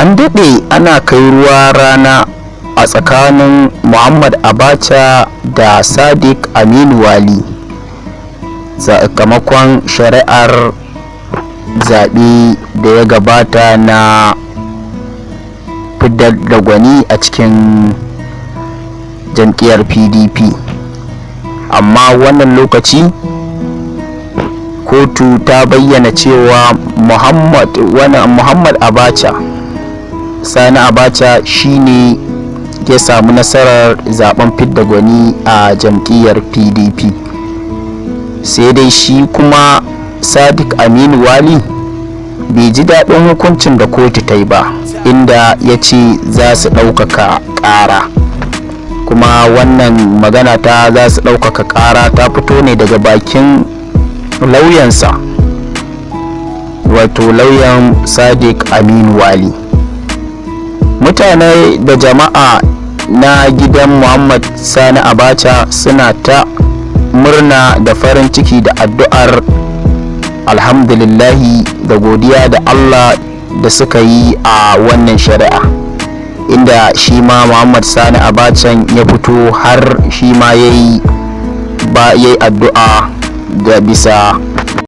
An daɗe ana kai ruwa rana a tsakanin Muhammad Abacha da Sadiq Aminu Wali sakamakon shari'ar zaɓe da ya gabata na fitar da gwani a cikin jam'iyyar PDP. Amma wannan lokaci kotu ta bayyana cewa Muhammad Abacha Sani Abacha shine ya samu nasarar zaben fidda gwani a jam'iyyar PDP, sai dai shi kuma Sadiq Aminu Wali bai ji daɗin hukuncin da kotu ta yi ba, inda ya ce za su ɗaukaka ƙara. Kuma wannan magana ta za su ɗaukaka ƙara ta fito ne daga bakin lauyansa, wato lauyan Sadiq Aminu Wali. Mutane da jama'a na gidan Muhammad Sani Abacha suna ta murna da farin ciki da addu'ar alhamdulillahi da godiya da Allah da suka yi a wannan shari'a, inda shi ma Muhammad Sani Abacha ya fito har shi ma yayi addu'a da bisa